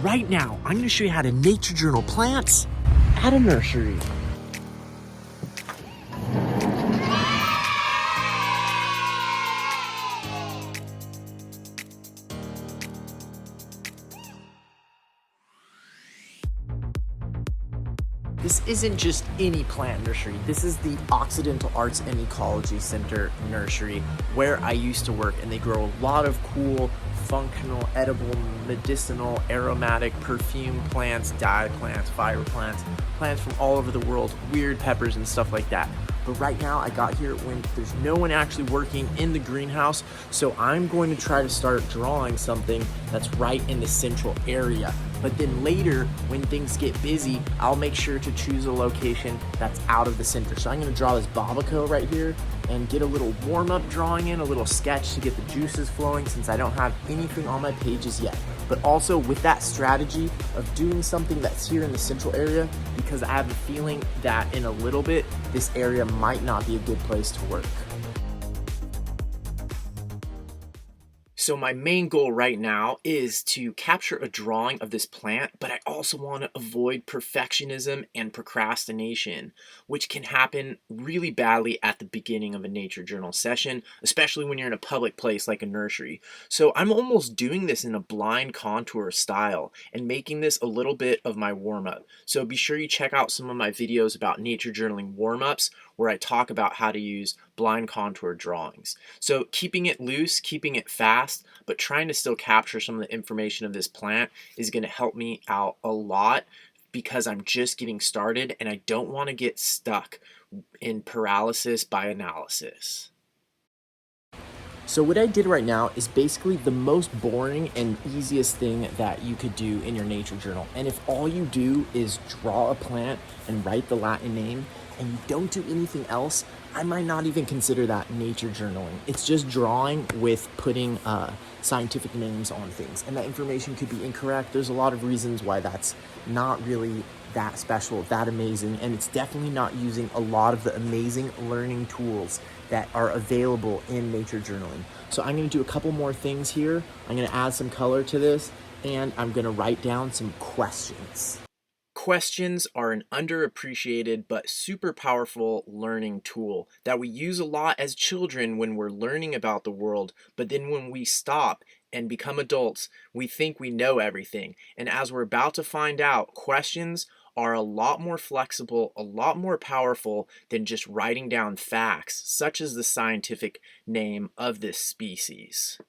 right now, I'm gonna show you how to nature journal plants at a nursery. This isn't just any plant nursery. This is the Occidental Arts and Ecology Center nursery where I used to work, and they grow a lot of cool, functional, edible, medicinal, aromatic, perfume plants, dye plants, fire plants, plants from all over the world, weird peppers and stuff like that. But right now I got here when there's no one actually working in the greenhouse, so I'm going to try to start drawing something that's right in the central area. But then later, when things get busy, I'll make sure to choose a location that's out of the center. So I'm gonna draw this Babaco right here and get a little warm-up drawing in, a little sketch to get the juices flowing since I don't have anything on my pages yet. But also with that strategy of doing something that's here in the central area, because I have a feeling that in a little bit, this area might not be a good place to work. So my main goal right now is to capture a drawing of this plant, but I also want to avoid perfectionism and procrastination, which can happen really badly at the beginning of a nature journal session, especially when you're in a public place like a nursery. So I'm almost doing this in a blind contour style and making this a little bit of my warm-up. So be sure you check out some of my videos about nature journaling warm-ups where I talk about how to use blind contour drawings. So keeping it loose, keeping it fast, but trying to still capture some of the information of this plant is going to help me out a lot because I'm just getting started and I don't want to get stuck in paralysis by analysis. So what I did right now is basically the most boring and easiest thing that you could do in your nature journal. And if all you do is draw a plant and write the Latin name and you don't do anything else, I might not even consider that nature journaling. It's just drawing with putting scientific names on things. And that information could be incorrect. There's a lot of reasons why that's not really that special, that amazing, and it's definitely not using a lot of the amazing learning tools that are available in nature journaling. So I'm going to do a couple more things here. I'm going to add some color to this, and I'm going to write down some questions. Questions are an underappreciated but super powerful learning tool that we use a lot as children when we're learning about the world, but then when we stop and become adults, we think we know everything. And as we're about to find out, questions are a lot more flexible, a lot more powerful than just writing down facts, such as the scientific name of this species.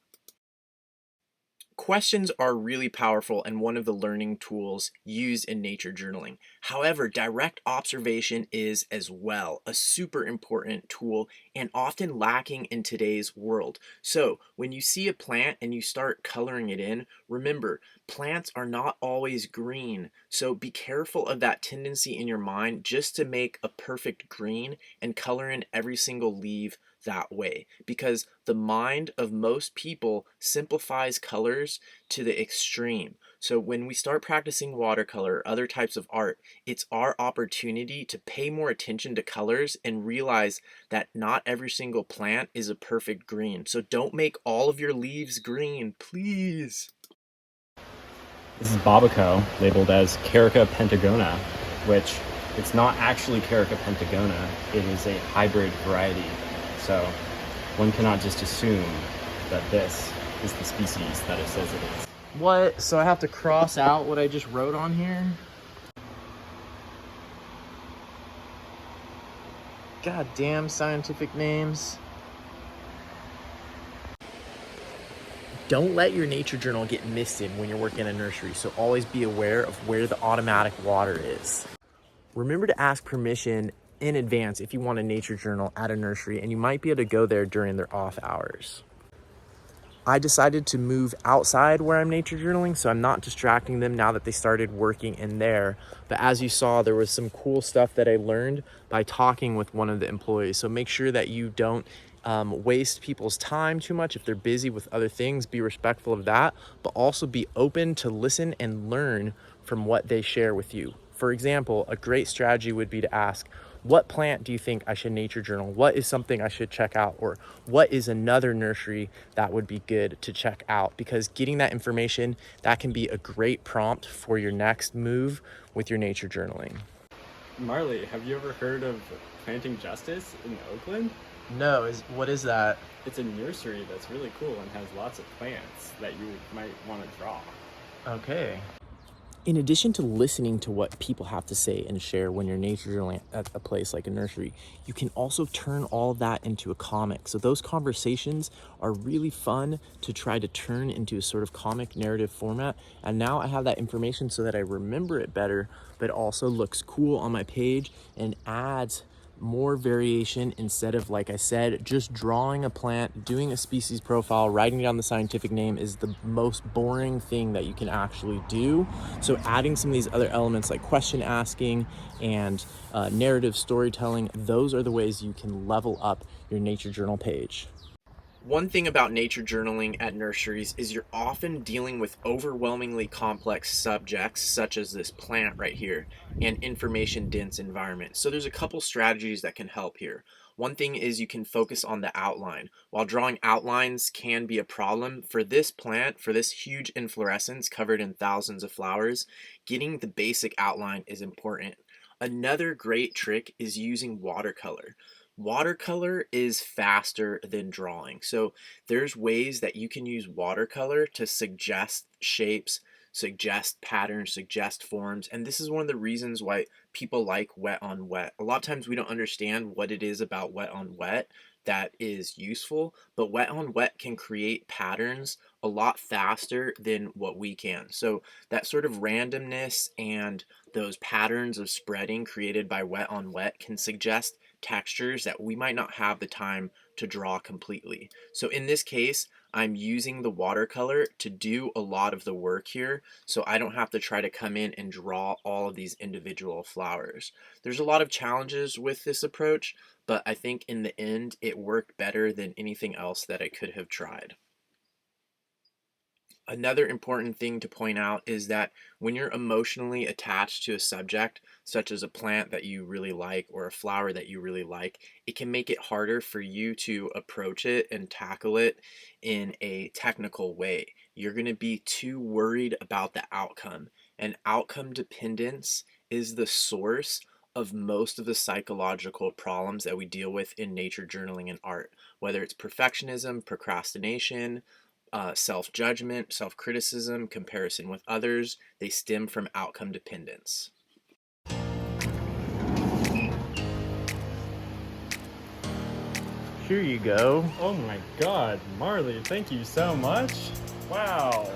Questions are really powerful and one of the learning tools used in nature journaling. However, direct observation is as well a super important tool and often lacking in today's world. So when you see a plant and you start coloring it in, remember, plants are not always green. So be careful of that tendency in your mind just to make a perfect green and color in every single leaf that way, because the mind of most people simplifies colors to the extreme. So when we start practicing watercolor or other types of art, it's our opportunity to pay more attention to colors and realize that not every single plant is a perfect green. So don't make all of your leaves green, please. This is Babaco, labeled as Carica pentagona, which it's not actually Carica pentagona, it is a hybrid variety. So one cannot just assume that this is the species that it says it is. What? So I have to cross out what I just wrote on here? God damn scientific names. Don't let your nature journal get misted when you're working in a nursery, so always be aware of where the automatic water is. Remember to ask permission in advance if you want a nature journal at a nursery, and you might be able to go there during their off hours. I decided to move outside where I'm nature journaling, so I'm not distracting them now that they started working in there. But as you saw, there was some cool stuff that I learned by talking with one of the employees. So make sure that you don't waste people's time too much. If they're busy with other things, be respectful of that, but also be open to listen and learn from what they share with you. For example, a great strategy would be to ask, what plant do you think I should nature journal? What is something I should check out? Or what is another nursery that would be good to check out? Because getting that information, that can be a great prompt for your next move with your nature journaling. Marley, have you ever heard of Planting Justice in Oakland? No, what is that? It's a nursery that's really cool and has lots of plants that you might want to draw. Okay. In addition to listening to what people have to say and share when you're nature journaling at a place like a nursery, you can also turn all that into a comic. So those conversations are really fun to try to turn into a sort of comic narrative format. And now I have that information so that I remember it better, but also looks cool on my page and adds more variation instead of, like I said, just drawing a plant, doing a species profile, writing down the scientific name is the most boring thing that you can actually do. So adding some of these other elements like question asking and narrative storytelling, those are the ways you can level up your nature journal page. One thing about nature journaling at nurseries is you're often dealing with overwhelmingly complex subjects, such as this plant right here, and information-dense environment. So there's a couple strategies that can help here. One thing is you can focus on the outline. While drawing outlines can be a problem, for this plant, for this huge inflorescence covered in thousands of flowers, getting the basic outline is important. Another great trick is using watercolor. Watercolor is faster than drawing. So there's ways that you can use watercolor to suggest shapes, suggest patterns, suggest forms. And this is one of the reasons why people like wet on wet. A lot of times we don't understand what it is about wet on wet that is useful, but wet on wet can create patterns a lot faster than what we can. So that sort of randomness and those patterns of spreading created by wet on wet can suggest textures that we might not have the time to draw completely. So in this case, I'm using the watercolor to do a lot of the work here, so I don't have to try to come in and draw all of these individual flowers. There's a lot of challenges with this approach, but I think in the end it worked better than anything else that I could have tried. Another important thing to point out is that when you're emotionally attached to a subject, such as a plant that you really like or a flower that you really like, it can make it harder for you to approach it and tackle it in a technical way. You're going to be too worried about the outcome, and outcome dependence is the source of most of the psychological problems that we deal with in nature journaling and art, whether it's perfectionism, procrastination, self-judgment, self-criticism, comparison with others. They stem from outcome dependence. Here you go. Oh my god, Marley, thank you so much. Wow.